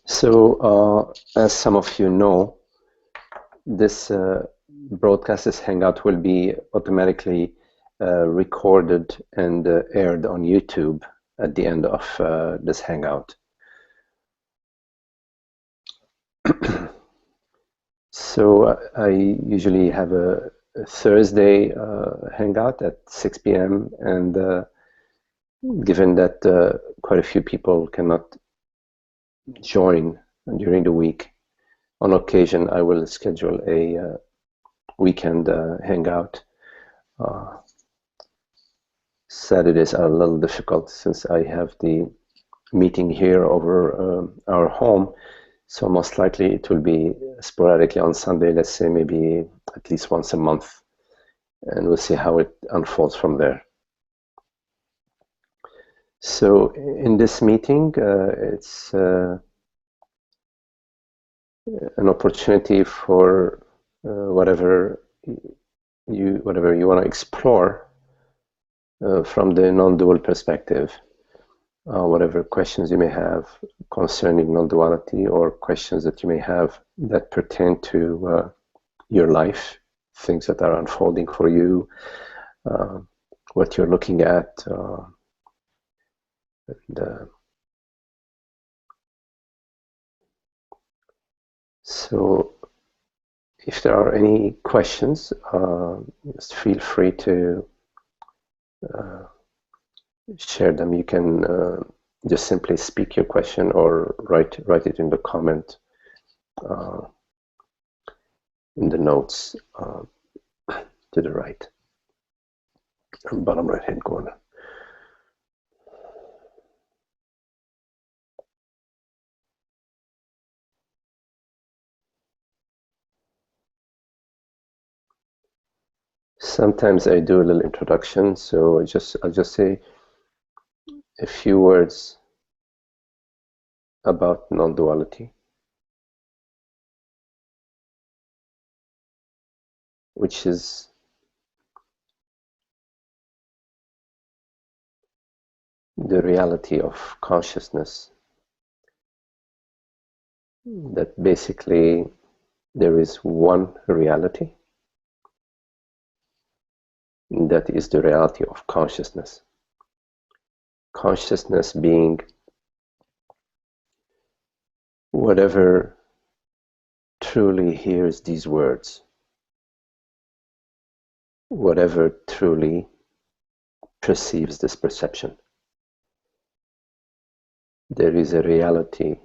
So, as some of you know, this broadcast, this Hangout, will be automatically recorded and aired on YouTube at the end of this Hangout. So I usually have a Thursday Hangout at 6 p.m. and given that quite a few people cannot join during the week, on occasion I will schedule a weekend Hangout. Saturdays are a little difficult since I have the meeting here over our home, so most likely it will be sporadically on Sunday, let's say maybe at least once a month, and we'll see how it unfolds from there. So in this meeting, it's an opportunity for whatever you want to explore from the non-dual perspective. Whatever questions you may have concerning non-duality, or questions that you may have that pertain to your life, things that are unfolding for you, what you're looking at, so if there are any questions, just feel free to share them. You can just simply speak your question or write it in the comment in the notes to the right, bottom right hand corner. Sometimes I do a little introduction, so I'll just say a few words about non-duality, which is the reality of consciousness, that basically there is one reality, and that is the reality of consciousness. Consciousness being whatever truly hears these words, whatever truly perceives this perception. There is a reality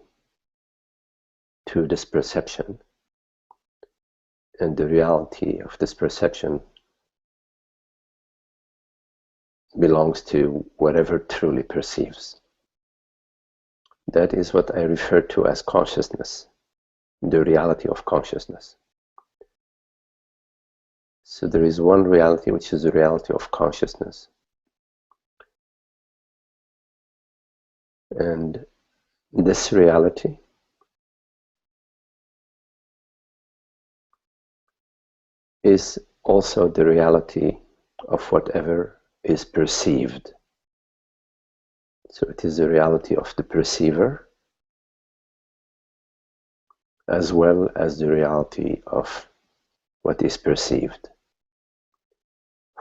to this perception, and the reality of this perception belongs to whatever truly perceives. That is what I refer to as consciousness, the reality of consciousness. So there is one reality, which is the reality of consciousness. And this reality is also the reality of whatever is perceived. So it is the reality of the perceiver, as well as the reality of what is perceived.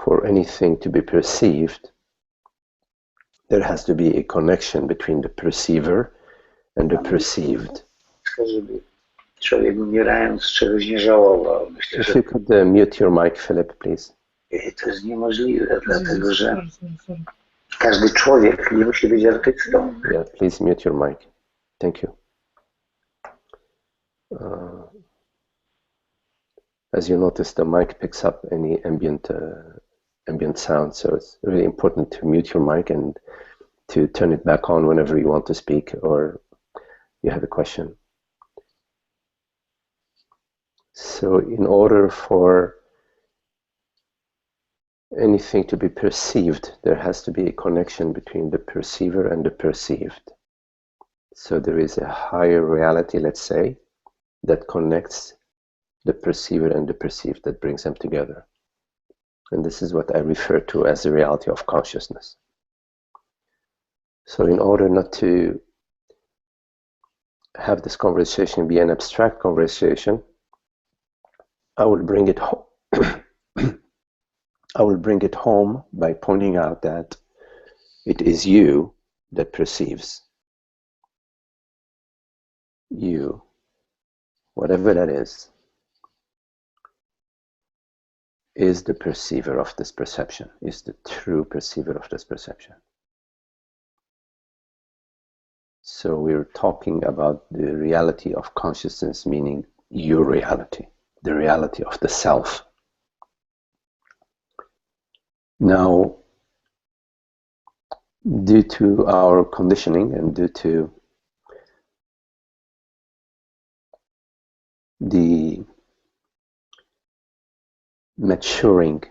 For anything to be perceived, there has to be a connection between the perceiver and the perceived. Człowiek umierając czegoś nie żałował. Myślę, If you could mute your mic, Philip, please. To jest niemożliwe, dlatego że każdy człowiek nie musi być artystą. Yeah, please mute your mic. Thank you. As you notice, the mic picks up any ambient sound, so it's really important to mute your mic and to turn it back on whenever you want to speak or you have a question. So in order for anything to be perceived, there has to be a connection between the perceiver and the perceived. So there is a higher reality, let's say, that connects the perceiver and the perceived, that brings them together. And this is what I refer to as the reality of consciousness. So in order not to have this conversation be an abstract conversation, I will bring it home. I will bring it home by pointing out that it is you that perceives. You, whatever that is the perceiver of this perception, is the true perceiver of this perception. So we're talking about the reality of consciousness, meaning your reality, the reality of the self. Now, due to our conditioning and due to the maturing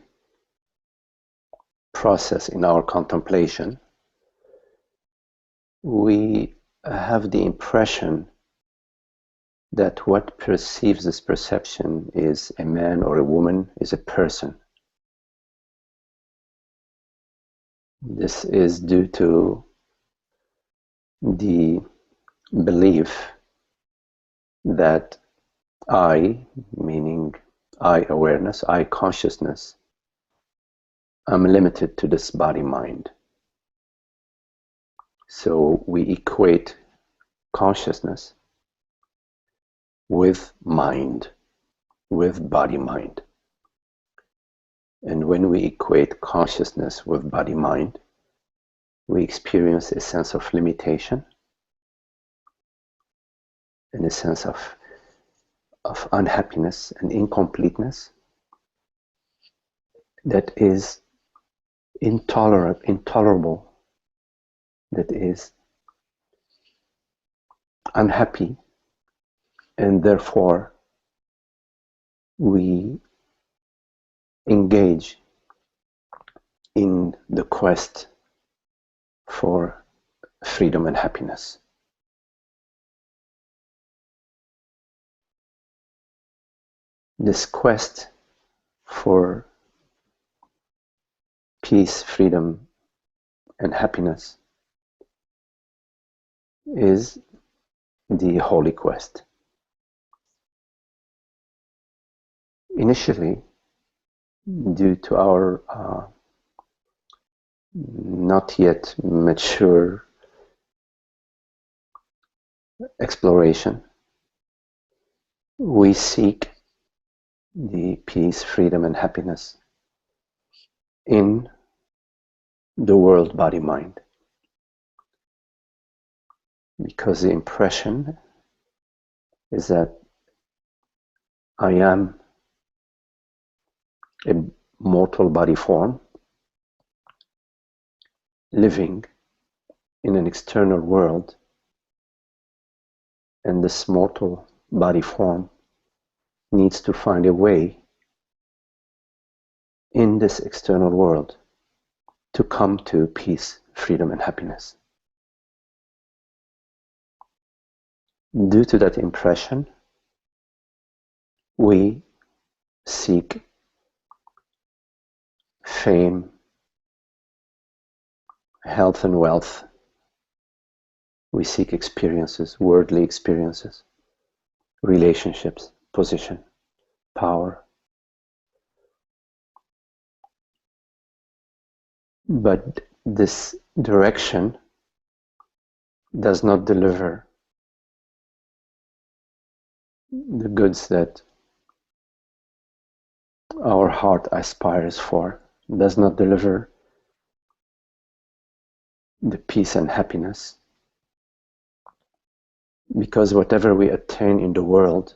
process in our contemplation, we have the impression that what perceives this perception is a man or a woman, is a person. This is due to the belief that I, meaning I awareness, I consciousness, I'm limited to this body-mind. So we equate consciousness with mind, with body-mind. And when we equate consciousness with body-mind, we experience a sense of limitation and a sense of unhappiness and incompleteness that is intolerable, that is unhappy, and therefore we engage in the quest for freedom and happiness. This quest for peace, freedom, and happiness is the holy quest. Initially, due to our not yet mature exploration, we seek the peace, freedom, and happiness in the world, body, mind. Because the impression is that I am a mortal body form living in an external world, and this mortal body form needs to find a way in this external world to come to peace, freedom, and happiness. Due to that impression, we seek fame, health and wealth. We seek experiences, worldly experiences, relationships, position, power. But this direction does not deliver the goods that our heart aspires for, does not deliver the peace and happiness, because whatever we attain in the world,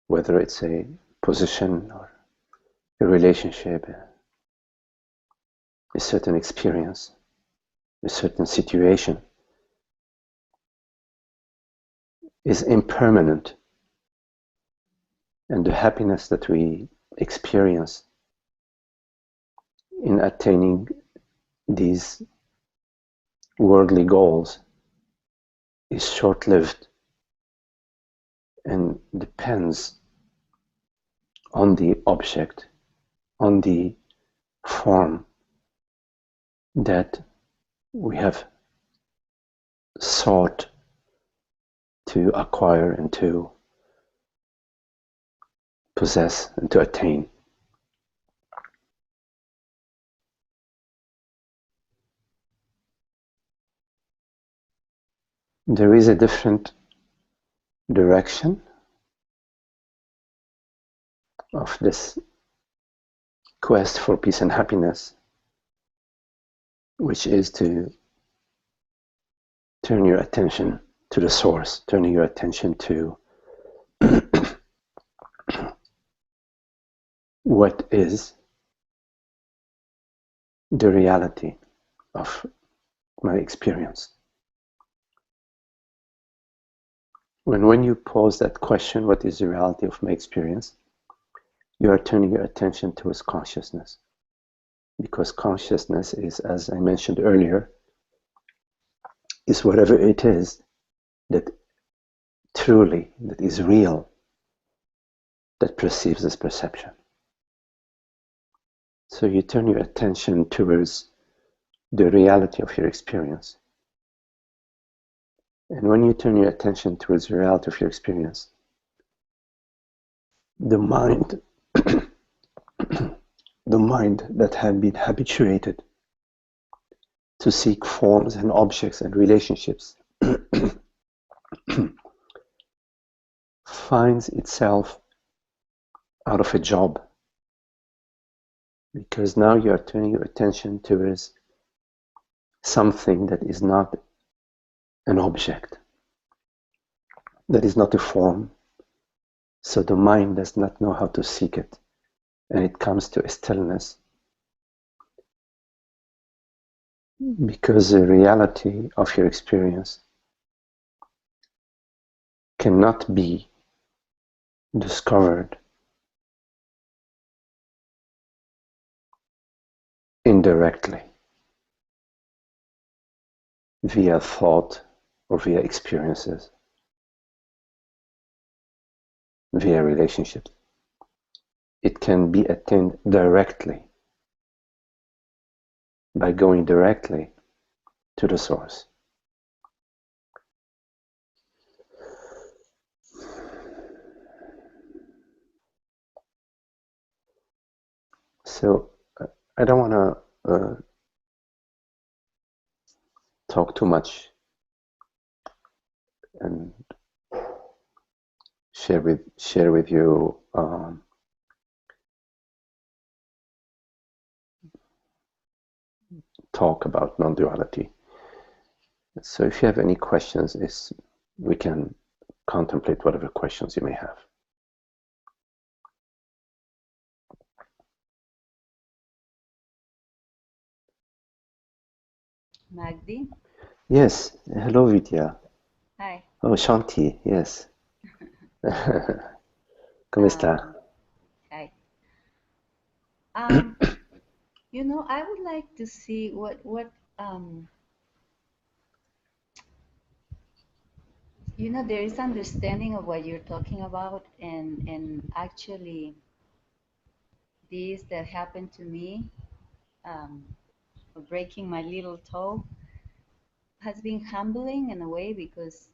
whether it's a position or a relationship, a certain experience, a certain situation, is impermanent, and the happiness that we experience in attaining these worldly goals is short-lived and depends on the object, on the form that we have sought to acquire and to possess and to attain. There is a different direction of this quest for peace and happiness, which is to turn your attention to the source, turning your attention to what is the reality of my experience. When you pose that question, what is the reality of my experience, you are turning your attention towards consciousness. Because consciousness is, as I mentioned earlier, is whatever it is that truly, that is real, that perceives this perception. So you turn your attention towards the reality of your experience. And when you turn your attention towards the reality of your experience, the mind, the mind that had been habituated to seek forms and objects and relationships finds itself out of a job, because now you are turning your attention towards something that is not an object, that is not a form. So the mind does not know how to seek it, and it comes to a stillness, because the reality of your experience cannot be discovered indirectly via thought or via experiences, via relationships. It can be attained directly by going directly to the source. So I don't want to talk too much and share with you talk about non-duality. So if you have any questions, we can contemplate whatever questions you may have. Magdi? Yes, hello Vidya. Hi. Oh, Shanti, yes. ¿Cómo está? Hi. You know, I would like to see what you know, there is understanding of what you're talking about, and actually this that happened to me, um, breaking my little toe, has been humbling in a way, because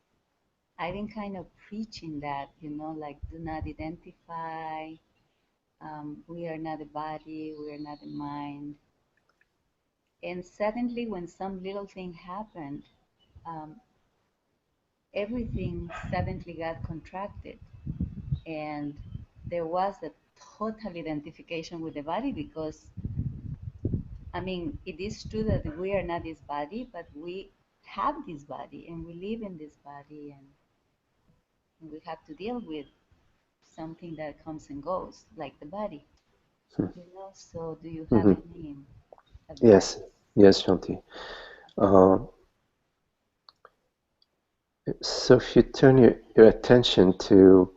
I've been kind of preaching that, you know, like, do not identify. We are not a body, we are not a mind. And suddenly, when some little thing happened, um, everything suddenly got contracted. And there was a total identification with the body, because, I mean, it is true that we are not this body, but we have this body and we live in this body, and we have to deal with something that comes and goes, like the body, you know? So, do you have Mm-hmm. any Yes, advice? yes, Shanti. So if you turn your attention to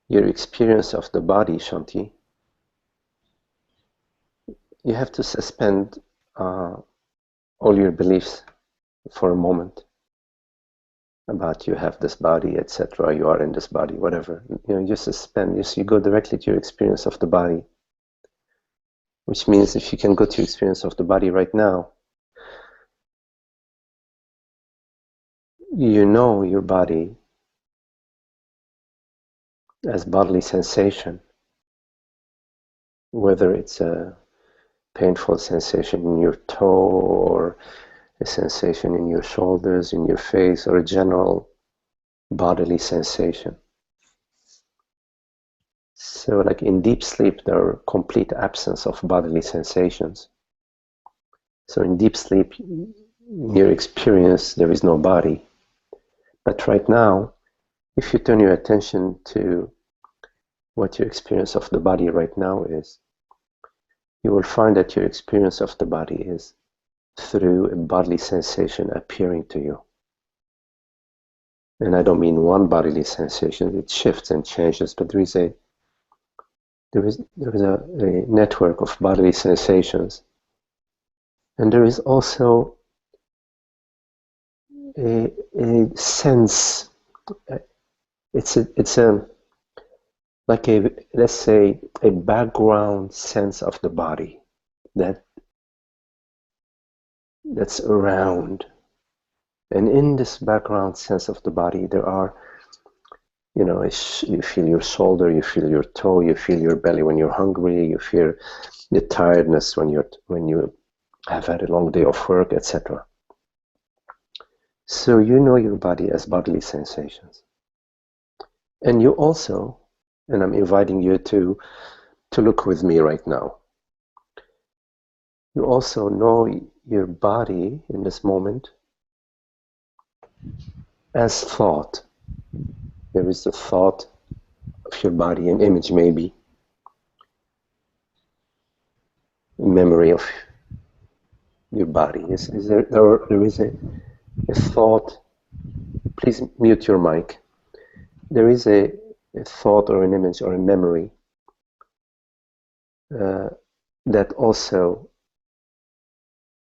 your experience of the body, Shanti, you have to suspend all your beliefs for a moment about you have this body, etc. You are in this body, whatever. You know, you suspend. You go directly to your experience of the body, which means if you can go to your experience of the body right now, you know your body as bodily sensation, whether it's a painful sensation in your toe or a sensation in your shoulders, in your face, or a general bodily sensation. So like in deep sleep, there are complete absence of bodily sensations. So in deep sleep, in your experience, there is no body. But right now, if you turn your attention to what your experience of the body right now is, you will find that your experience of the body is through a bodily sensation appearing to you. And I don't mean one bodily sensation, it shifts and changes, but there is a network of bodily sensations. And there is also a sense, it's like let's say a background sense of the body that's around. And in this background sense of the body, there are, you feel your shoulder, you feel your toe, you feel your belly when you're hungry, you feel the tiredness when you have had a long day of work, etc. So you know your body as bodily sensations. And you also, and I'm inviting you to look with me right now, you also know your body in this moment as thought. There is the thought of your body, an image maybe, a memory of your body. There is a thought. Please mute your mic. There is a thought or an image or a memory that also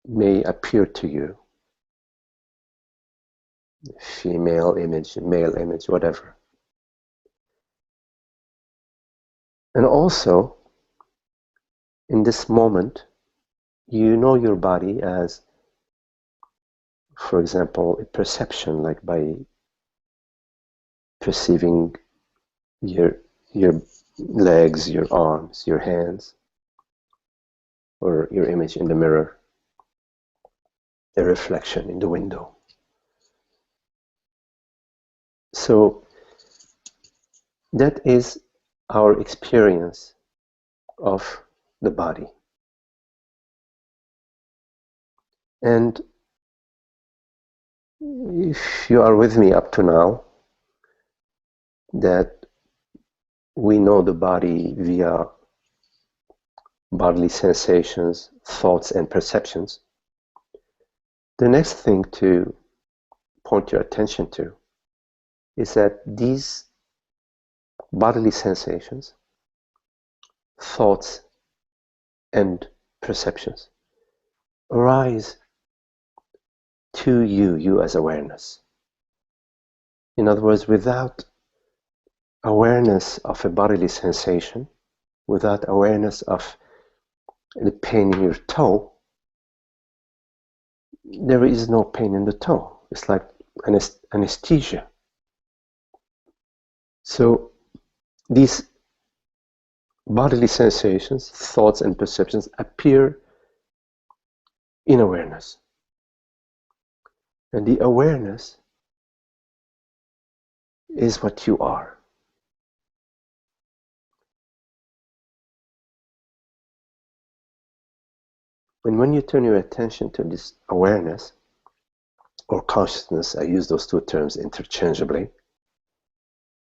may appear to you. Female image, male image, whatever. And also, in this moment, you know your body as, for example, a perception, like by perceiving your legs, your arms, your hands, or your image in the mirror, a reflection in the window. So that is our experience of the body. And if you are with me up to now, that we know the body via bodily sensations, thoughts, and perceptions, the next thing to point your attention to is that these bodily sensations, thoughts, and perceptions arise to you as awareness. In other words, without awareness of a bodily sensation, without awareness of the pain in your toe, there is no pain in the toe. It's like anesthesia. So these bodily sensations, thoughts, and perceptions appear in awareness. And the awareness is what you are. And when you turn your attention to this awareness, or consciousness, I use those two terms interchangeably,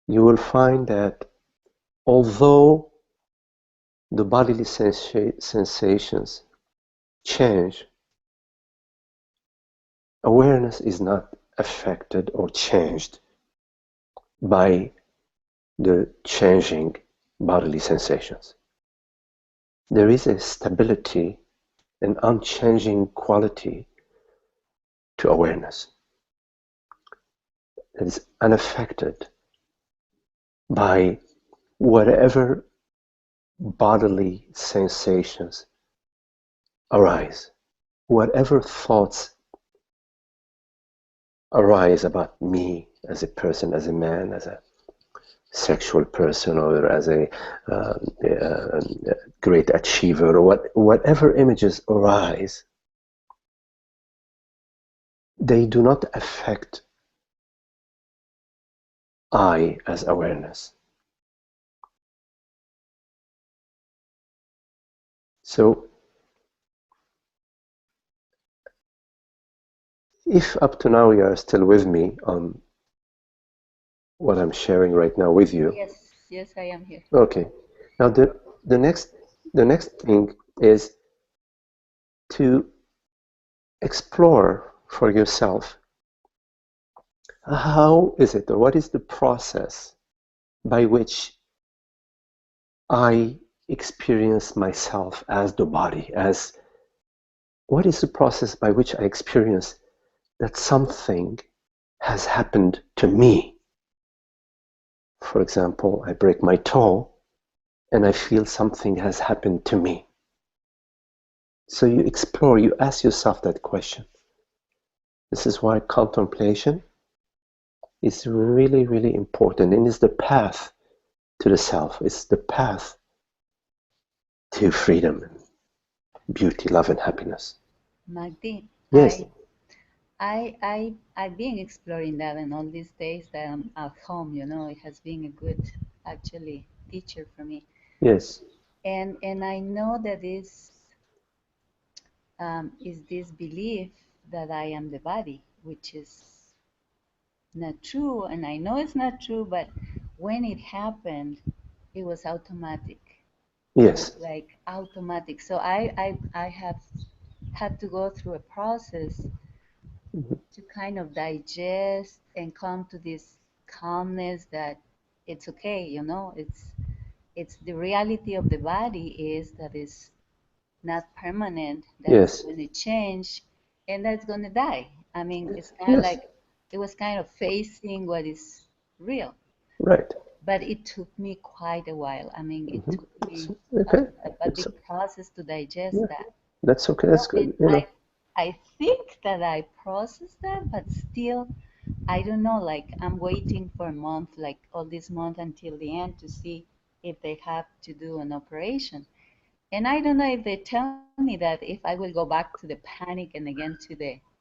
you will find that although the bodily sensations change, awareness is not affected or changed by the changing bodily sensations. There is a stability, an unchanging quality to awareness that is unaffected by whatever bodily sensations arise, whatever thoughts arise about me as a person, as a man, as a sexual person, or as a great achiever, or whatever images arise, they do not affect I as awareness. So if up to now you are still with me on what I'm sharing right now with you. Yes, I am here. Okay. Now the next thing is to explore for yourself, how is it, or what is the process by which I experience myself as the body, as what is the process by which I experience that something has happened to me. For example, I break my toe and I feel something has happened to me. So you explore, you ask yourself that question. This is why contemplation is really, really important, and is the path to the self. It's the path to freedom, beauty, love, and happiness. Magdi, Yes, I've been exploring that, and all these days that I'm at home, it has been a good, actually, teacher for me. yes, And I know that is this belief that I am the body, which is not true, and I know it's not true, but when it happened, it was automatic. It was yes, like automatic. So I have had to go through a process to kind of digest and come to this calmness that it's okay, it's the reality of the body is that it's not permanent, that's yes, going to change, and that's going to die. I mean, it's kind of yes, like it was kind of facing what is real, right. but it took me quite a while. I mean, it took me a, Okay. a It's big process to digest yeah. that. That's okay. That's And good. I think that I processed that, but still, I don't know. Like I'm waiting for a month, like all this month until the end to see if they have to do an operation. And I don't know if they tell me that if I will go back to the panic and again to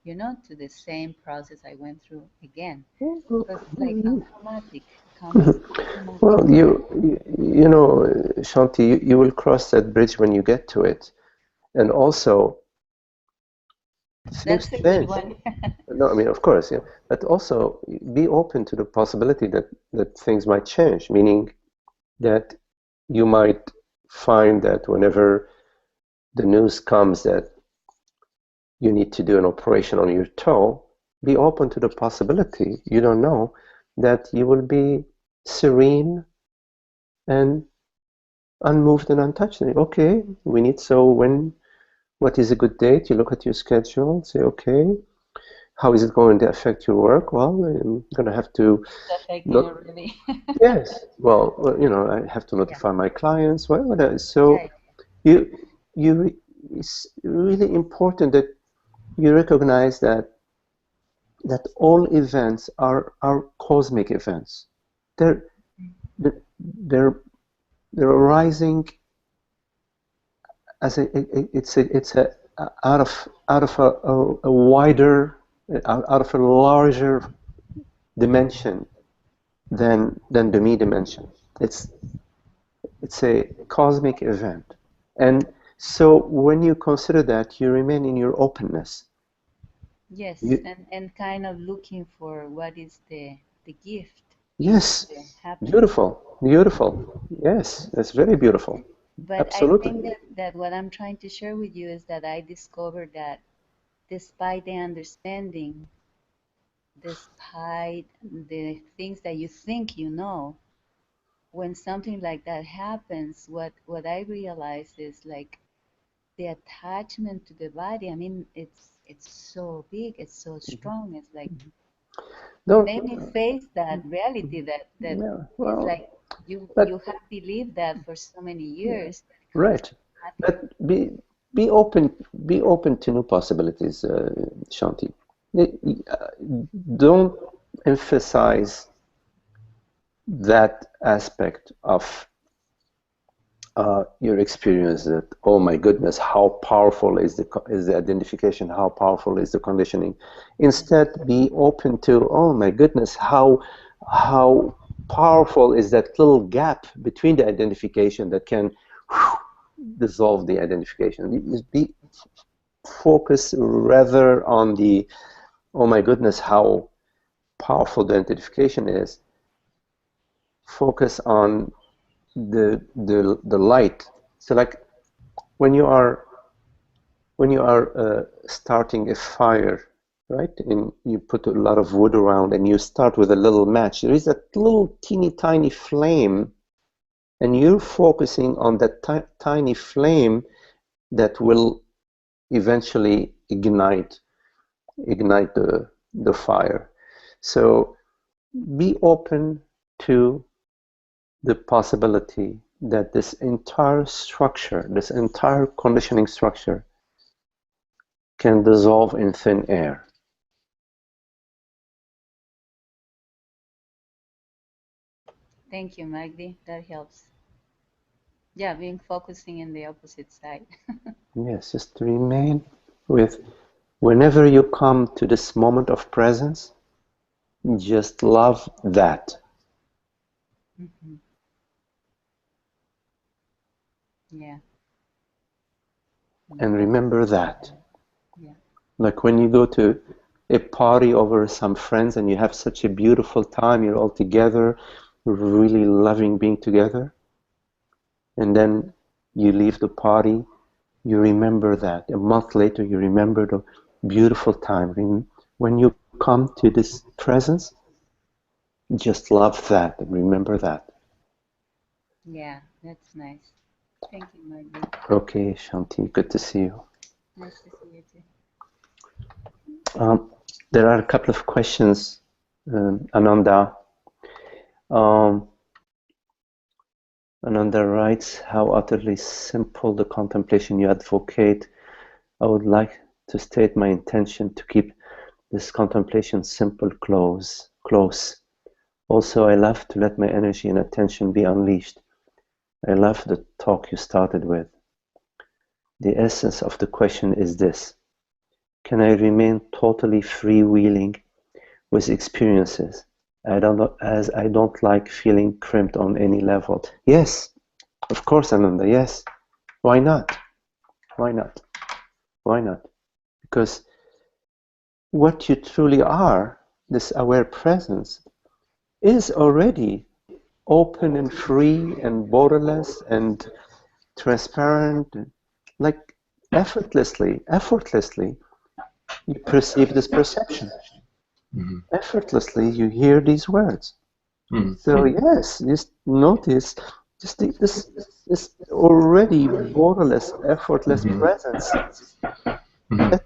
to the same process I went through again. Because it's like automatic, comes automatic. Well, Shanti, you will cross that bridge when you get to it, and also things That's a good change. one. No, I mean, of course, yeah, but also be open to the possibility that things might change, meaning that you might find that whenever the news comes that you need to do an operation on your toe, be open to the possibility, you don't know, that you will be serene and unmoved and untouched. Okay, what is a good date? You look at your schedule, say, okay, how is it going to affect your work? Well, I'm going to have to It's affecting not, you really. yes, I have to Yeah, notify my clients. yeah, So you, it's really important that you recognize that all events are cosmic events. They're they're they're arising as it's a out of a wider out of a larger dimension than the me dimension. It's it's a cosmic event, and so when you consider that, you remain in your openness. yes, You and kind of looking for what is the gift in yes, the happening. beautiful, beautiful. Yes, that's very beautiful. But I Absolutely. think that what I'm trying to share with you is that I discovered that despite the understanding, despite the things that you think you know, when something like that happens, what I realize is like the attachment to the body. I mean, it's so big, it's so strong. It's like it Don't. made me face that reality that Yeah. is Well, like you but have believed that for so many yeah, years that it comes right. automatic. But be open to new possibilities, Shanti. don't emphasize that aspect of your experience, that, oh my goodness, how powerful is the identification, how powerful is the conditioning. Instead, be open to, oh my goodness, how powerful is that little gap between the identification that can dissolve the identification. Be focus rather on the, oh my goodness, how powerful the identification is. Focus on the light. So like when you are starting a fire, right, and you put a lot of wood around and you start with a little match, there is that little teeny tiny flame, and you're focusing on that tiny flame that will eventually ignite the fire. So be open to the possibility that this entire structure, this entire conditioning structure, can dissolve in thin air. Thank you, Magdi. That helps. Yeah, being focusing in the opposite side. Yes, just remain with, whenever you come to this moment of presence, just love that. Mm-hmm. Yeah. And remember that. Yeah. Like when you go to a party over some friends and you have such a beautiful time, you're all together, really loving being together, and then you leave the party, you remember that. A month later, you remember the beautiful time. When you come to this presence, just love that and remember that. Yeah, that's nice. Thank you, Magdi. Okay, Shanti, good to see you. Nice to see you too. There are a couple of questions, Ananda. Ananda writes, how utterly simple the contemplation you advocate. I would like to state my intention to keep this contemplation simple, close. Also, I love to let my energy and attention be unleashed. I love the talk you started with. The essence of the question is this: can I remain totally freewheeling with experiences, as I don't like feeling crimped on any level? Yes, of course, Ananda, yes. Why not? Why not? Why not? Because what you truly are, this aware presence, is already open and free and borderless and transparent, like effortlessly you perceive this perception. Mm-hmm. Effortlessly you hear these words. Mm-hmm. So yes, just notice just this already borderless, effortless mm-hmm. presence mm-hmm. that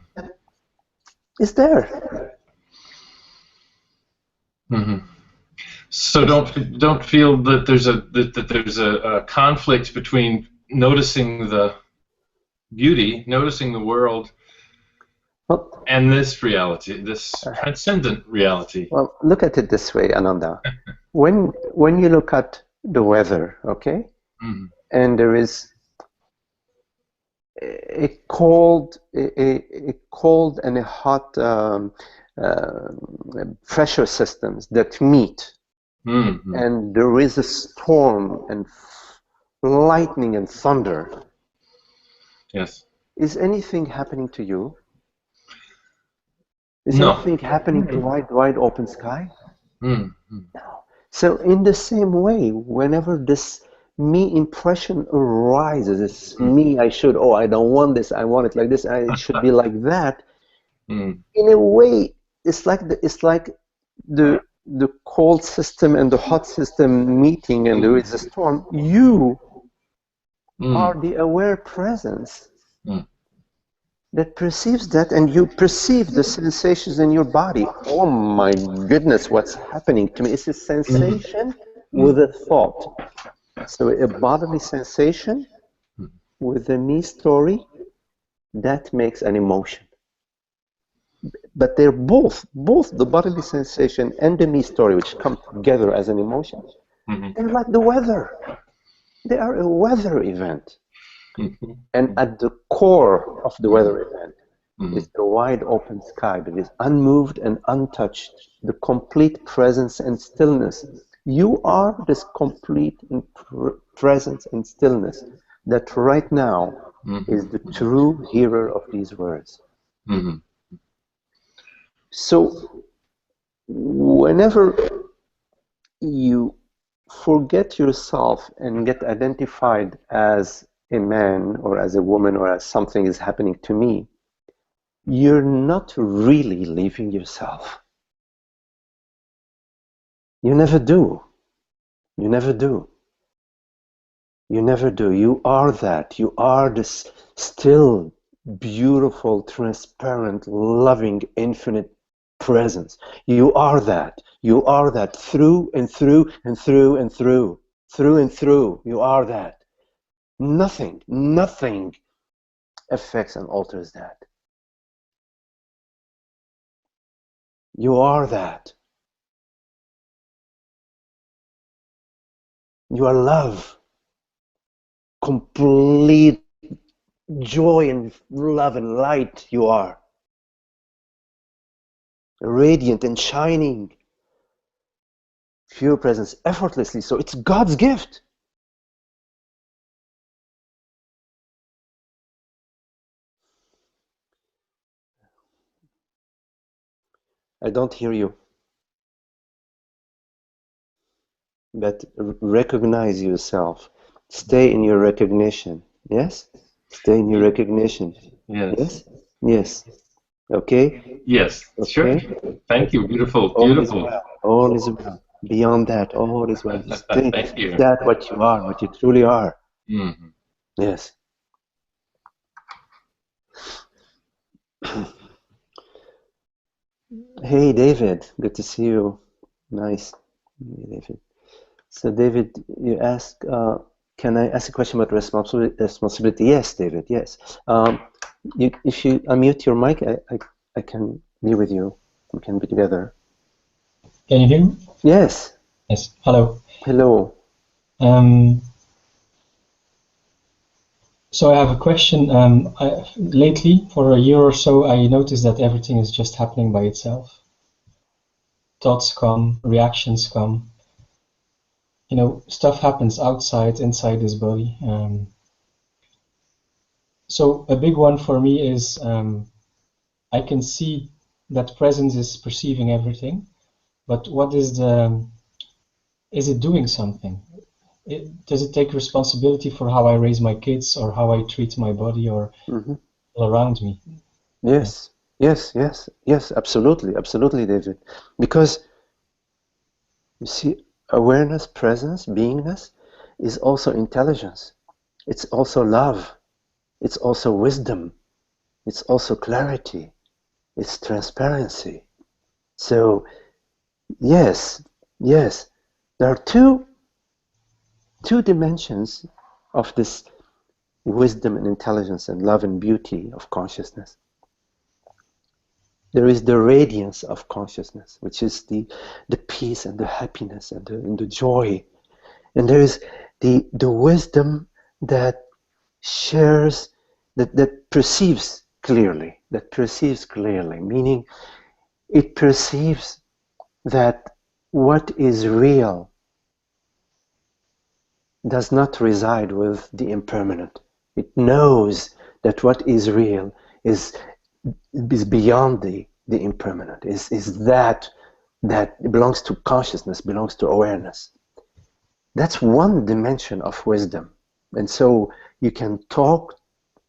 is there. Mm-hmm. So don't feel that there's a conflict between noticing the beauty, noticing the world, well, and this reality, this transcendent reality. Well, look at it this way, Ananda. when you look at the weather, okay, mm-hmm. and there is a cold and a hot pressure systems that meet, mm-hmm. and there is a storm and lightning and thunder. Yes. Is anything happening to you? Is no. anything happening to wide open sky? Mm-hmm. No. So in the same way, whenever this me impression arises, it's mm-hmm. me, I don't want this, I want it like this, it should be like that. Mm. In a way, it's like the cold system and the hot system meeting, and there is a storm. You are the aware presence that perceives that, and you perceive the sensations in your body. Oh my goodness, what's happening to me? It's a sensation with a thought. So a bodily sensation with a me story, that makes an emotion. but they're both the bodily sensation and the me story, which come together as an emotion. They're like the weather. They are a weather event. And at the core of the weather event is the wide open sky that is unmoved and untouched, the complete presence and stillness. You are this complete presence and stillness that right now is the true hearer of these words. So whenever you forget yourself and get identified as a man or as a woman or as something is happening to me, you're not really leaving yourself. You never do. You never do. You never do. You are that. You are this still, beautiful, transparent, loving, infinite presence. You are that. You are that through and through and through and through. Through and through. You are that. Nothing affects and alters that. You are that. You are love. Complete joy and love and light you are. Radiant and shining. Pure presence effortlessly. So it's God's gift. I don't hear you. But recognize yourself. Stay in your recognition. Yes? Stay in your recognition. Yes. Yes. Okay? Yes. Okay? Sure. Thank you. Beautiful. All Beautiful. is well. All is well. Beyond that, all is well. Stay. Thank you. That what you are, what you truly are. Yes. Hey, David. Good to see you. Nice. Hey, David. So, David, you ask, can I ask a question about responsibility? Yes, David, yes. If you unmute your mic, I can be with you. We can be together. Can you hear me? Yes. Yes. Hello. Hello. So I have a question. Lately, for a year or so, I noticed that everything is just happening by itself. Thoughts come, reactions come. You know, stuff happens outside, inside this body. So a big one for me is I can see that presence is perceiving everything, but what is it doing something? Does it take responsibility for how I raise my kids or how I treat my body or around me? Yes, yes, absolutely, David. Because you see, awareness, presence, beingness is also intelligence. It's also love. It's also wisdom. It's also clarity. It's transparency. So, yes, there are two dimensions of this wisdom and intelligence and love and beauty of consciousness. There is the radiance of consciousness, which is the peace and the happiness and the joy. And there is the wisdom that shares, that perceives clearly, meaning it perceives that what is real does not reside with the impermanent. It knows that what is real is beyond the impermanent, is that belongs to consciousness, belongs to awareness. That's one dimension of wisdom. And so you can talk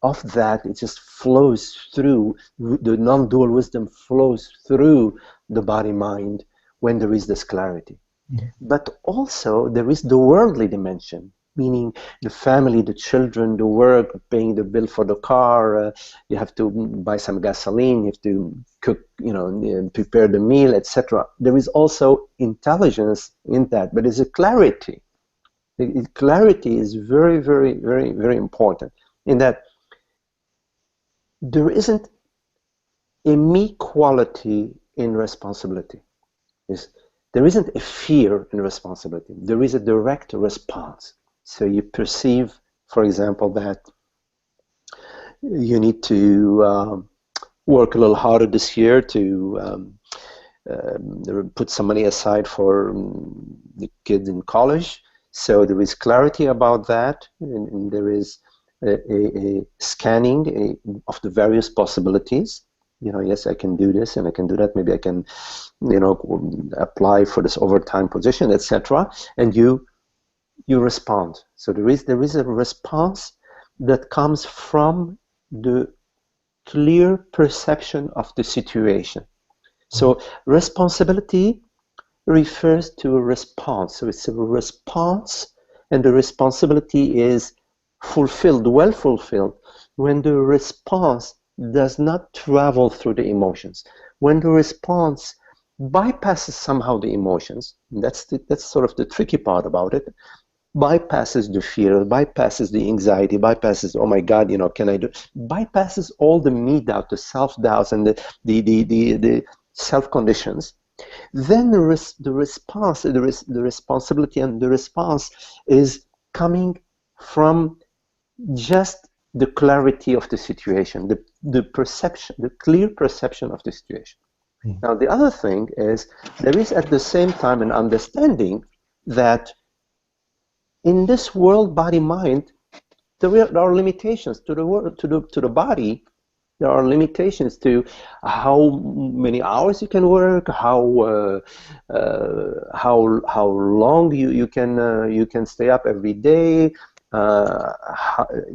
of that, it just flows through, the non-dual wisdom flows through the body-mind when there is this clarity. But also there is the worldly dimension, meaning the family, the children, the work, paying the bill for the car, you have to buy some gasoline, you have to cook, prepare the meal, etc. There is also intelligence in that, but there's a clarity. The clarity is very, very, very, very important in that there isn't a me quality in responsibility. There isn't a fear in responsibility. There is a direct response. So you perceive, for example, that you need to work a little harder this year to put some money aside for the kids in college. So there is clarity about that, and there is a scanning of the various possibilities. You know, yes, I can do this and I can do that. Maybe I can, you know, apply for this overtime position, etc. And you respond. So there is a response that comes from the clear perception of the situation. So responsibility refers to a response. So it's a response, and the responsibility is fulfilled, well fulfilled, when the response does not travel through the emotions. When the response bypasses somehow the emotions, that's sort of the tricky part about it, bypasses the fear, bypasses the anxiety, bypasses, oh my God, you know, can I do, bypasses all the me-doubt, the self-doubts, and the self-conditions. Then the response, the responsibility and the response is coming from just the clarity of the situation, the perception, the clear perception of the situation. Now, the other thing is there is at the same time an understanding that in this world, body, mind, there are limitations to the world, to the body. There are limitations to how many hours you can work, how long you can stay up every day.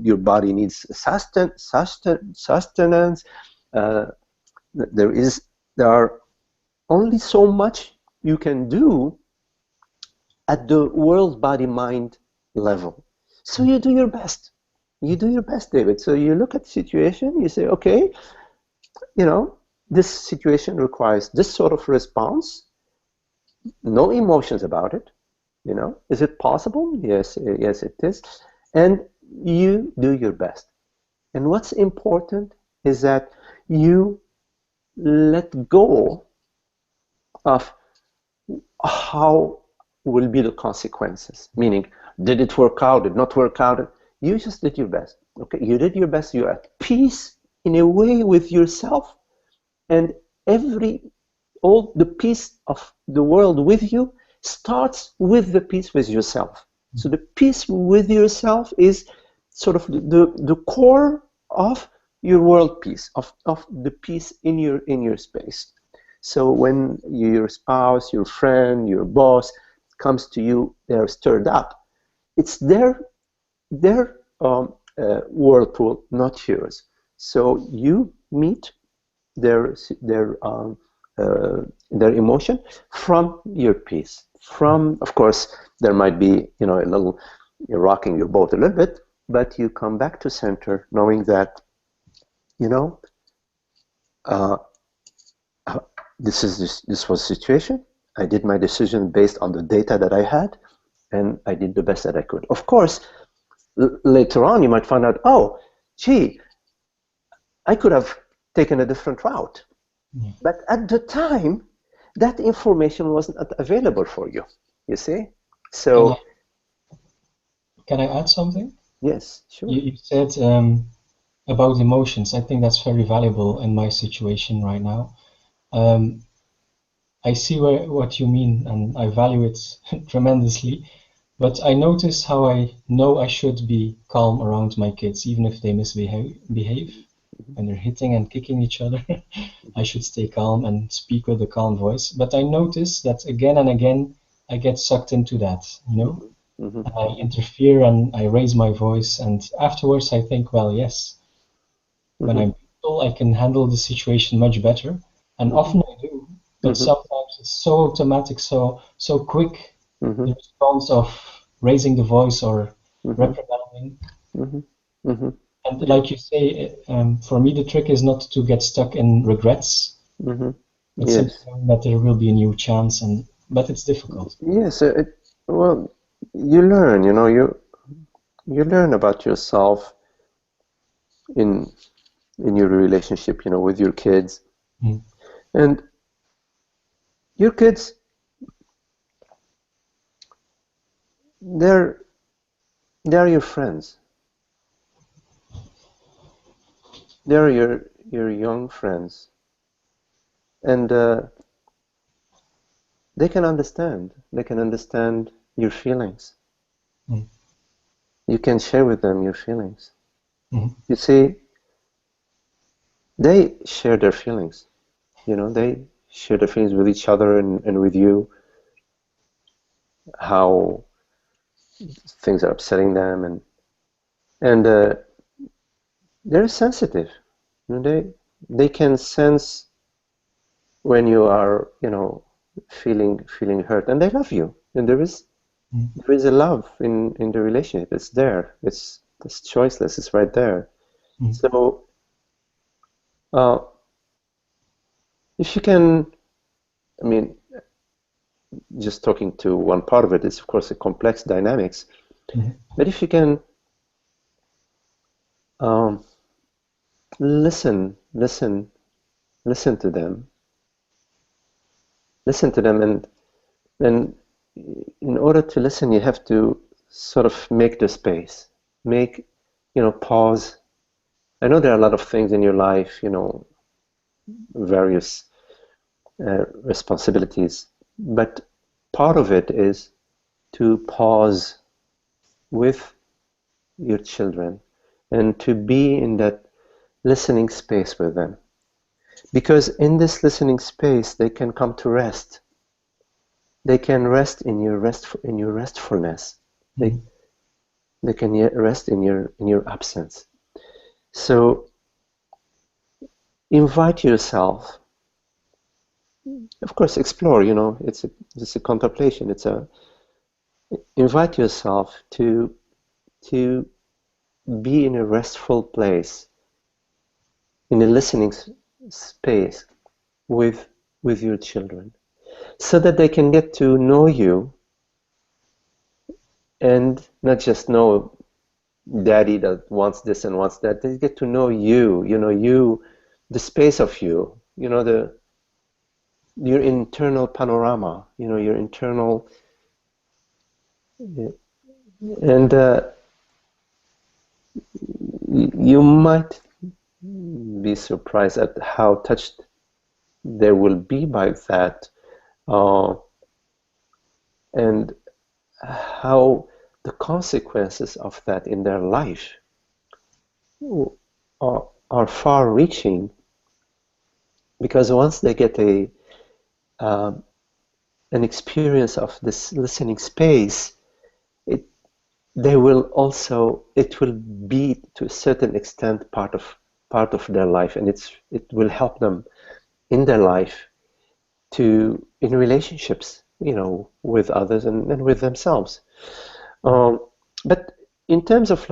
Your body needs sustenance. There are only so much you can do at the world, body, mind level. So you do your best. You do your best, David. So you look at the situation, you say, okay, you know, this situation requires this sort of response, no emotions about it, you know. Is it possible? Yes, yes, it is. And you do your best. And what's important is that you let go of how will be the consequences, meaning, did it work out, did not work out? You just did your best. Okay, you did your best. You're at peace in a way with yourself, and all the peace of the world with you starts with the peace with yourself. So the peace with yourself is sort of the core of your world peace, of the peace in your space. So when your spouse, your friend, your boss comes to you, they're stirred up. It's their whirlpool, not yours. So you meet their emotion from your peace. From, of course, there might be, you know, a little, you're rocking your boat a little bit, but you come back to center, knowing that, you know, this was a situation. I did my decision based on the data that I had, and I did the best that I could. Of course, later on, you might find out, oh, gee, I could have taken a different route. Yeah. But at the time, that information wasn't available for you, you see? So, can I add something? Yes, sure. You said about emotions. I think that's very valuable in my situation right now. I see what you mean, and I value it tremendously. But I notice how I know I should be calm around my kids, even if they misbehave. When they're hitting and kicking each other, I should stay calm and speak with a calm voice. But I notice that again and again, I get sucked into that, you know? Mm-hmm. I interfere and I raise my voice, and afterwards I think, well, yes, when I'm peaceful, I can handle the situation much better, and often I do. But sometimes it's so automatic, so quick, the response of raising the voice or reprimanding. And like you say, for me the trick is not to get stuck in regrets. But yes. That there will be a new chance, but it's difficult. Yes, well, you learn, you know, you learn about yourself in your relationship, you know, with your kids. Mm. And your kids, they're your friends. They're your young friends, and they can understand. They can understand your feelings. Mm. You can share with them your feelings. Mm. You see, they share their feelings. They share their feelings with each other and with you, how things are upsetting them, and they're sensitive. They can sense when you are, feeling hurt, and they love you. And there is a love in the relationship. It's there. It's choiceless. It's right there. Mm. So uh, if you can, I mean, just talking to one part of it is of course a complex dynamics. Mm. But if you can um, listen to them, and in order to listen, you have to sort of make the space, pause. I know there are a lot of things in your life, various responsibilities, but part of it is to pause with your children and to be in that listening space with them. Because in this listening space, they can come to rest. They can rest in your restfulness. They, they can rest in your absence. So invite yourself. Of course, explore. It's a contemplation. Invite yourself to be in a restful place, in a listening space with your children, so that they can get to know you and not just know daddy that wants this and wants that. They get to know you, the space of you, your internal panorama, your internal, and you might be surprised at how touched they will be by that, uh, and how the consequences of that in their life are far-reaching, because once they get um, an experience of this listening space, it it will be to a certain extent part of their life, and it will help them in their life in relationships, with others and with themselves. Um, but in terms of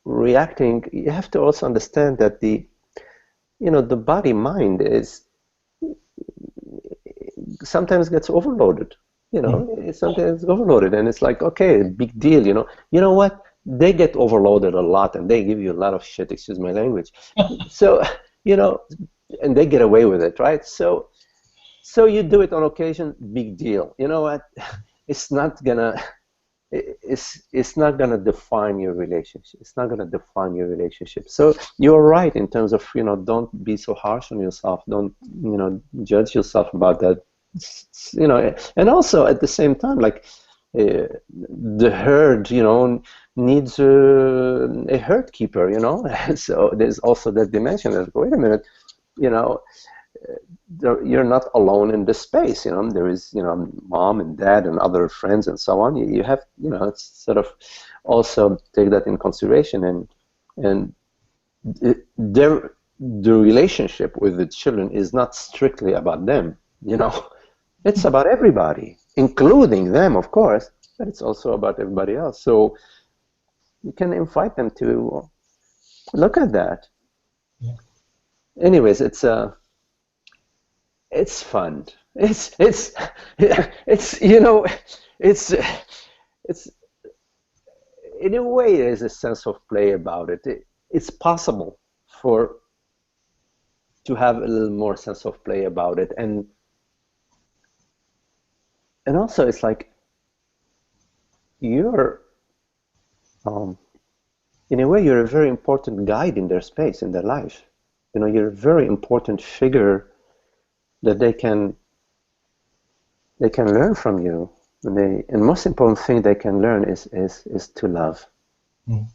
reacting, you have to also understand that the body mind is sometimes gets overloaded. It sometimes overloaded, and it's like, okay, big deal. You know what? They get overloaded a lot, and they give you a lot of shit. Excuse my language. So, and they get away with it, right? So you do it on occasion, big deal. You know what? It's not gonna. It's not gonna define your relationship. It's not gonna define your relationship. So you're right in terms of don't be so harsh on yourself. Don't judge yourself about that. And also at the same time, like the herd, needs a herd keeper. So there's also that dimension. That, wait a minute, you know you're not alone in this space. There is mom and dad and other friends and so on. You have it's sort of also take that in consideration, and the relationship with the children is not strictly about them. It's about everybody, including them, of course, but it's also about everybody else. So you can invite them to look at that. Yeah. Anyways, it's fun. It's it's it's in a way there's a sense of play about it. It's possible to have a little more sense of play about it. And also it's like you're in a way you're a very important guide in their space, in their life. You know, you're a very important figure that they can learn from you. And most important thing they can learn is to love. Mm.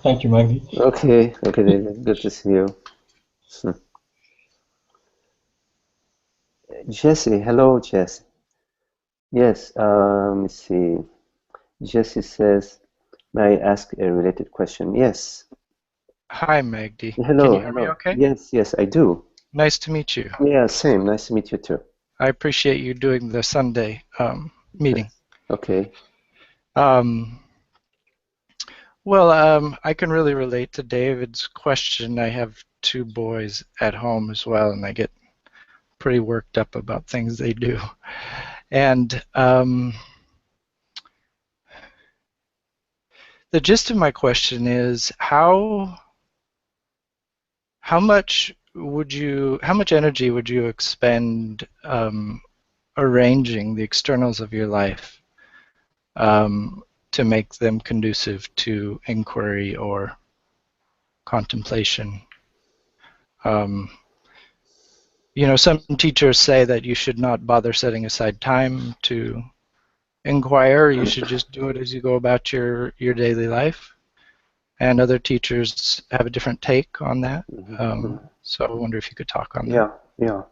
Thank you, Magdi. Okay, David, good to see you. Jesse, hello, Jesse. Yes, let me see. Jesse says, may I ask a related question? Yes. Hi, Magdi. Can Hello, you hear me okay? Yes, I do. Nice to meet you. Yeah, same. Nice to meet you too. I appreciate you doing the Sunday meeting. Okay. I can really relate to David's question. I have 2 boys at home as well, and I get pretty worked up about things they do. And the gist of my question is how much energy would you expend arranging the externals of your life to make them conducive to inquiry or contemplation? Some teachers say that you should not bother setting aside time to inquire. You should just do it as you go about your daily life. And other teachers have a different take on that. So I wonder if you could talk on that. Yeah.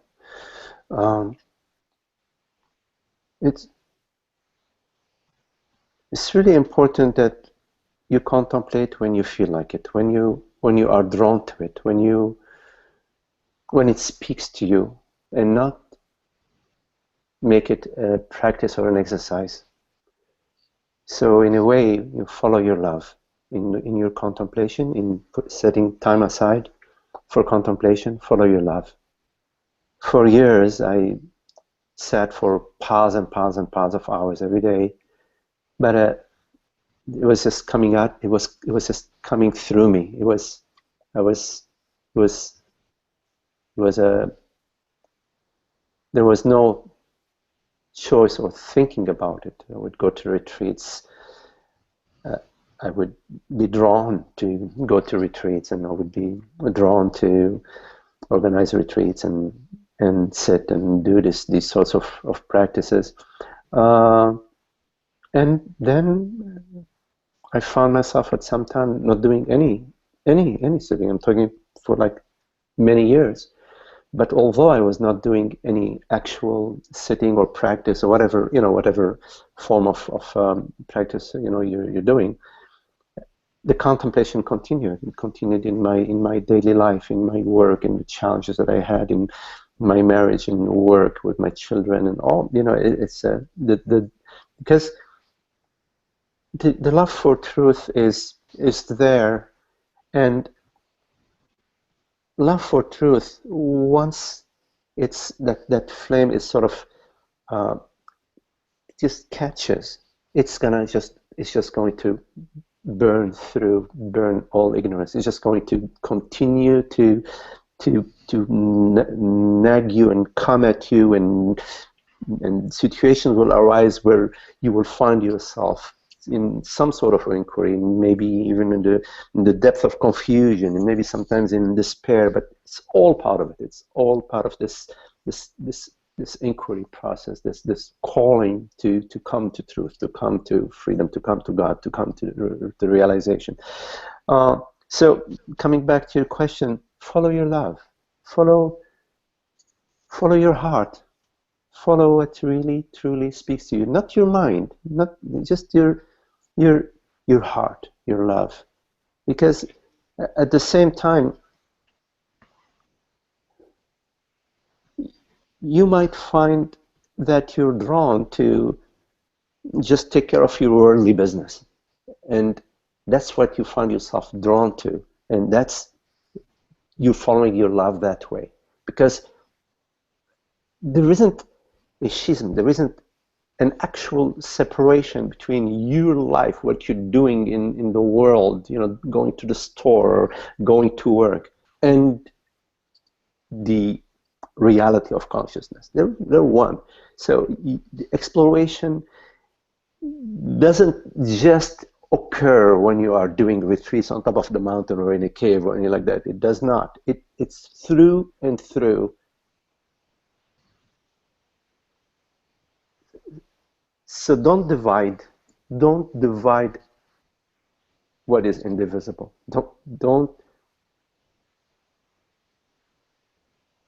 It's really important that you contemplate when you feel like it, when you are drawn to it, when it speaks to you, and not make it a practice or an exercise. So in a way, you follow your love in your contemplation, in setting time aside for contemplation. Follow your love. For years, I sat for piles and piles and piles of hours every day, but it was just coming out. It was just coming through me. There was no choice or thinking about it. I would go to retreats. I would be drawn to go to retreats, and I would be drawn to organize retreats and sit and do these sorts of practices. And then I found myself at some time not doing any sitting. I'm talking for like many years. But although I was not doing any actual sitting or practice or whatever form of practice you're doing, the contemplation continued. It continued in my daily life, in my work, in the challenges that I had in my marriage and work with my children and all. It's because the love for truth is there, and love for truth, once it's that flame is sort of just catches, it's just going to burn all ignorance. It's just going to continue to nag you and come at you, and situations will arise where you will find yourself in some sort of inquiry, maybe even in the depth of confusion, and maybe sometimes in despair. But it's all part of it. It's all part of this inquiry process, this calling to come to truth, to come to freedom, to come to God, to come to the realization. So coming back to your question, follow your love, follow your heart, follow what really truly speaks to you, not your mind, not just your heart, your love. Because at the same time, you might find that you're drawn to just take care of your worldly business. And that's what you find yourself drawn to. And that's, you're following your love that way. Because there isn't a schism, there isn't an actual separation between your life, what you're doing in the world, going to the store or going to work, and the reality of consciousness. They're one. So the exploration doesn't just occur when you are doing retreats on top of the mountain or in a cave or anything like that. It does not. It's through and through. So don't divide what is indivisible. Don't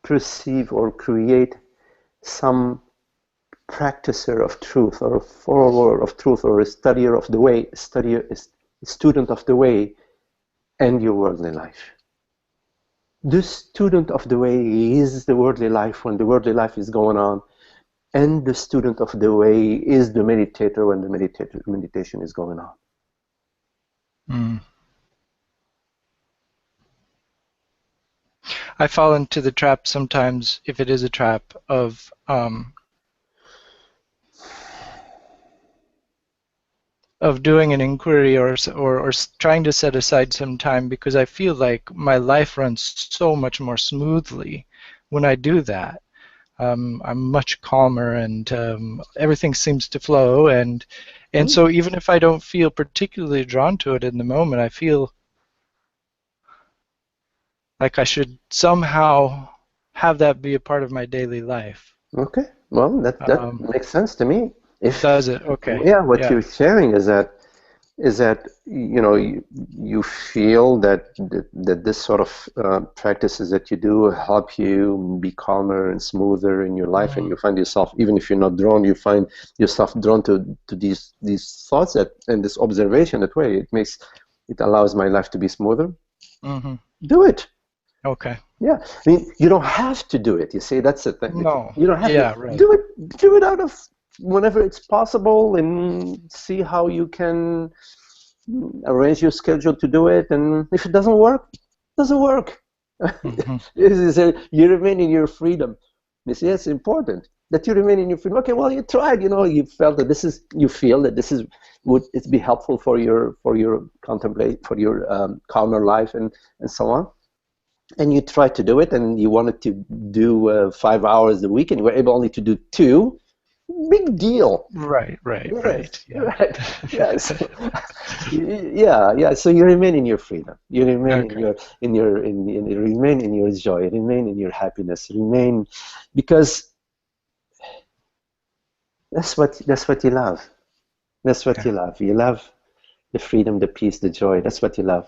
perceive or create some practicer of truth or a follower of truth or a studier of the way, a student of the way, and your worldly life. The student of the way is the worldly life when the worldly life is going on, and the student of the way is the meditator when the meditation is going on. Mm. I fall into the trap sometimes, if it is a trap, of doing an inquiry or trying to set aside some time, because I feel like my life runs so much more smoothly when I do that. I'm much calmer, and everything seems to flow, and so even if I don't feel particularly drawn to it in the moment, I feel like I should somehow have that be a part of my daily life. Okay, well, that makes sense to me. Does it? Okay. Yeah, what you're sharing is that you feel that this sort of practices that you do help you be calmer and smoother in your life, and you find yourself, even if you're not drawn, you find yourself drawn to these thoughts and this observation. That way, it allows my life to be smoother. Mm-hmm. Do it. Okay. Yeah, I mean, you don't have to do it. You see, that's the thing. No. You don't have to right. do it. Do it out of whenever it's possible, and see how you can arrange your schedule to do it. And if it doesn't work, it doesn't work. Mm-hmm. You remain in your freedom. You see, it's important that you remain in your freedom. Okay, well, you tried. You felt that you feel that this would it be helpful for your calmer life and so on. And you tried to do it, and you wanted to do 5 hours a week, and you were able only to do 2. Big deal. Right. Yeah. Right. Yes. Yeah. So you remain in your freedom. You remain remain in your joy. Remain in your happiness. Remain, because that's what you love. That's what you love. You love the freedom, the peace, the joy. That's what you love.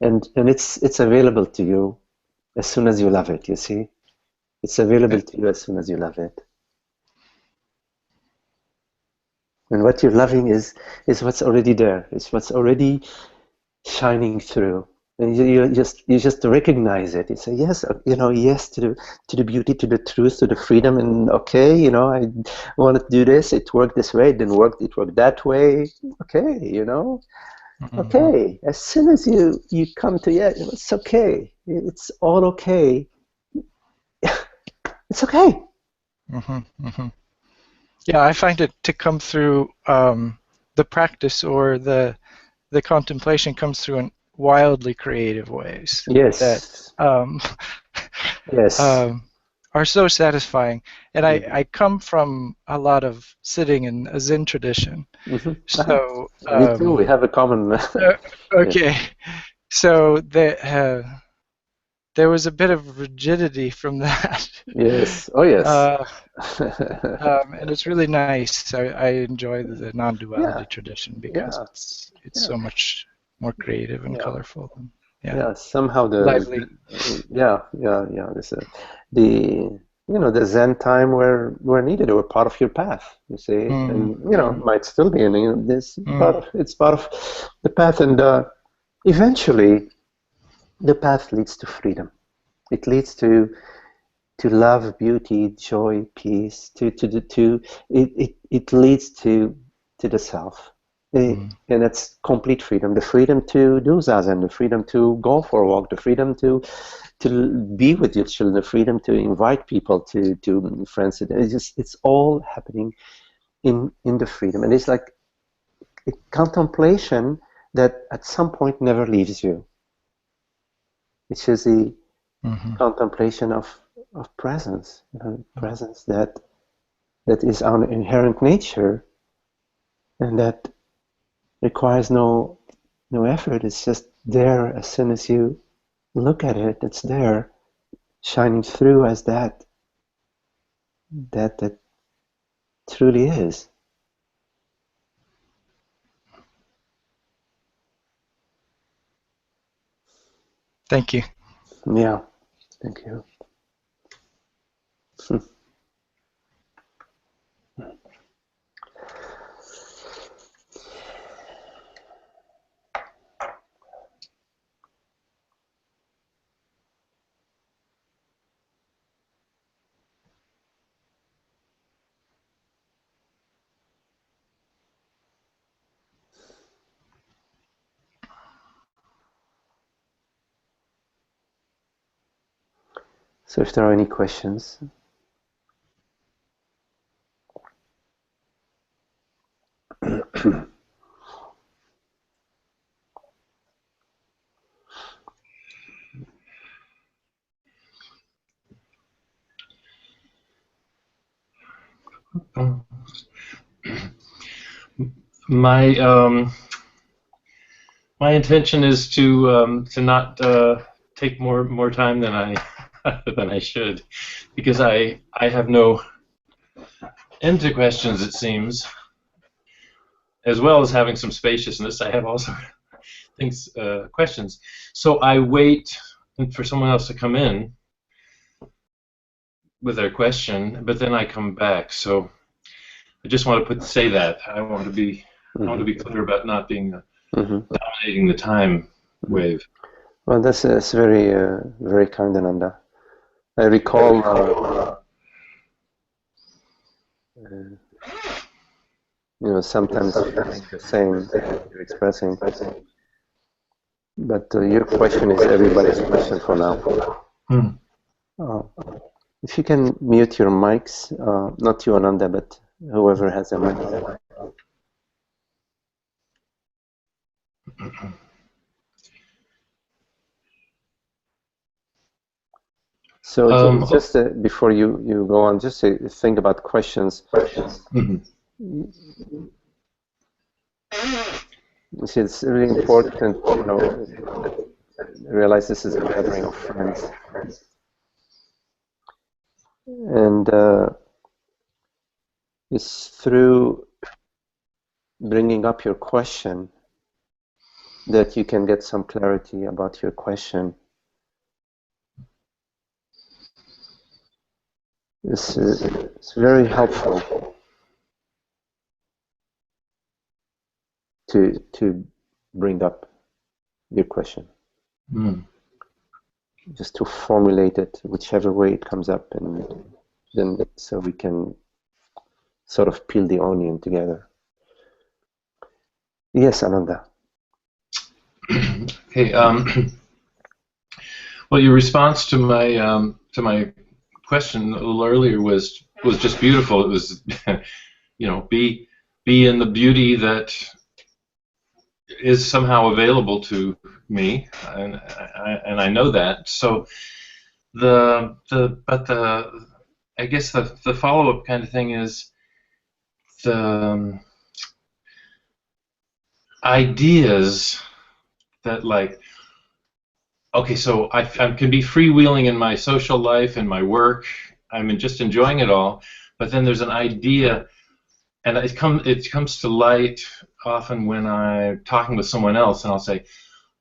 And it's available to you as soon as you love it, you see? It's available to you as soon as you love it. And what you're loving is what's already there. It's what's already shining through. And you just recognize it. You say, yes, yes to the beauty, to the truth, to the freedom, and okay, I wanted to do this, it worked this way, it didn't work, it worked that way. Okay, Mm-hmm. Okay, as soon as you come to it's okay. It's all okay. It's okay. Mm-hmm. Mm-hmm. Yeah, I find it to come through the practice or the contemplation comes through in wildly creative ways. Yes. That yes. Are so satisfying. And I come from a lot of sitting in a Zen tradition. Mm-hmm. So me too. We have a common. Okay. So there was a bit of rigidity from that. Yes. Oh yes. And it's really nice. I enjoy the non-duality tradition because it's so much more creative and colorful. And, somehow lively. The Zen time were needed. They were part of your path. You see, and might still be. And it's part of the path, and eventually, the path leads to freedom. It leads to love, beauty, joy, peace, it leads to the self. And it's complete freedom. The freedom to do zazen, the freedom to go for a walk, the freedom to be with your children, the freedom to invite people to friends. It's all happening in the freedom. And it's like a contemplation that at some point never leaves you. Which is the contemplation of presence, presence that is our inherent nature, and that requires no effort. It's just there as soon as you look at it. It's there, shining through as that truly is. Thank you. Yeah, thank you. So if there are any questions. My my intention is to not take more time than I than I should, because I have no end to questions, it seems, as well as having some spaciousness. I have also things questions, so I wait for someone else to come in with their question, but then I come back. So I just want to say that I want to be clear about not being dominating the time wave. Well, that's very very kind, Ananda. I recall sometimes the same you're expressing, but your question is everybody's question for now. If you can mute your mics, not you, Ananda, but whoever has a mic. So just before you go on, just think about questions. You see, it's really important, realize this is a gathering of friends. And it's through bringing up your question that you can get some clarity about your question. It's very helpful to bring up your question. Just to formulate it whichever way it comes up, and then so we can sort of peel the onion together. Yes, Ananda. Okay. Well, your response to my question a little earlier was just beautiful. It was, be in the beauty that is somehow available to me, and I know that. So I guess the follow-up kind of thing is the ideas that, like, okay, so I can be freewheeling in my social life and my work. I'm just enjoying it all, but then there's an idea, and it comes to light often when I'm talking with someone else, and I'll say,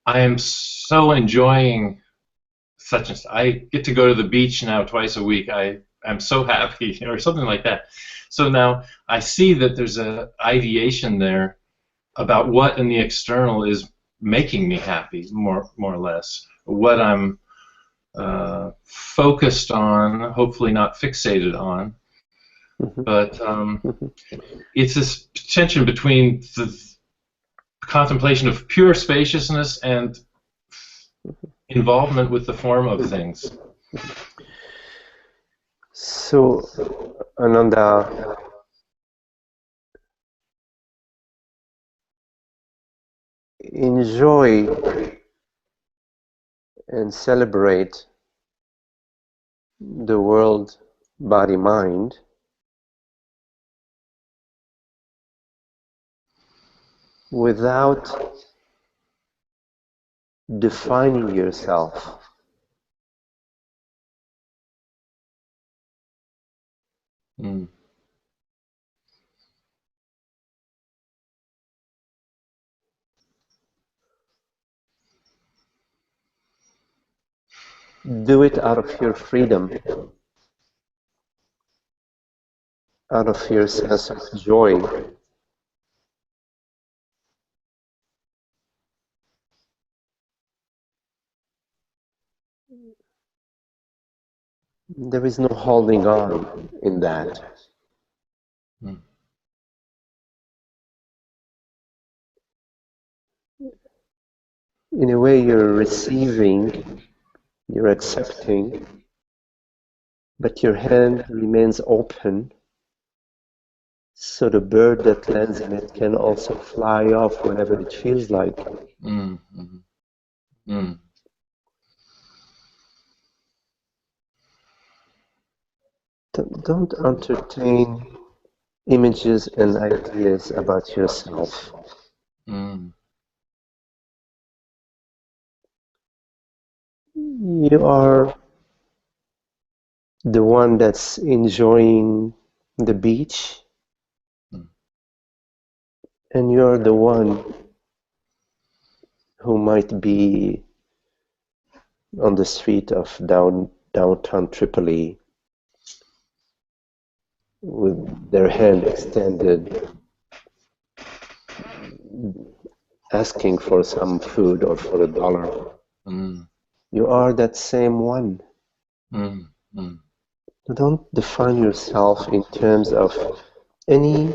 I am so enjoying such and such. I get to go to the beach now twice a week. I'm so happy, or something like that. So now I see that there's a ideation there about what in the external is making me happy, more or less. What I'm focused on, hopefully not fixated on. But it's this tension between the contemplation of pure spaciousness and involvement with the form of things. So, Ananda, enjoy and celebrate the world, body, mind without defining yourself. Mm. Do it out of your freedom, out of your sense of joy. There is no holding on in that. Mm. In a way, you're receiving, you're accepting, but your hand remains open, so the bird that lands in it can also fly off whenever it feels like. Mm. Mm. Mm. Don't entertain images and ideas about yourself. Mm. You are the one that's enjoying the beach, and you're the one who might be on the street of downtown Tripoli with their hand extended, asking for some food or for $1. Mm. You are that same one. Mm. Mm. Don't define yourself in terms of any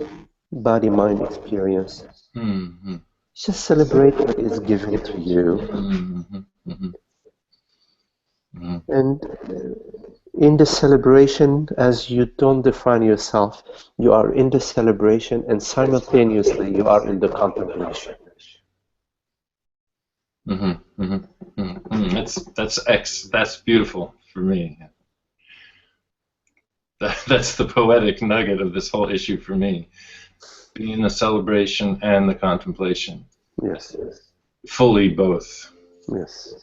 body-mind experience. Mm. Just celebrate what is given to you. Mm. Mm. Mm. And in the celebration, as you don't define yourself, you are in the celebration and simultaneously you are in the contemplation. Mm-hmm, mm-hmm, mm-hmm. That's beautiful for me. That's the poetic nugget of this whole issue for me. Being the celebration and the contemplation. Yes. Fully both. Yes.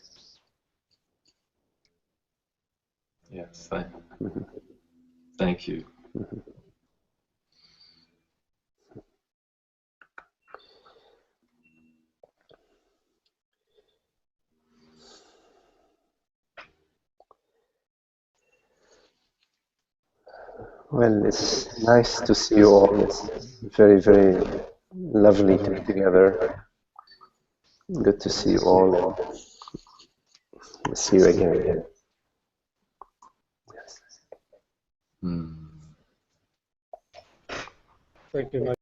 Yes. Thank you. Well, it's nice to see you all. It's very, very lovely to be together. Good to see you all, and we'll see you again. Mm. Thank you.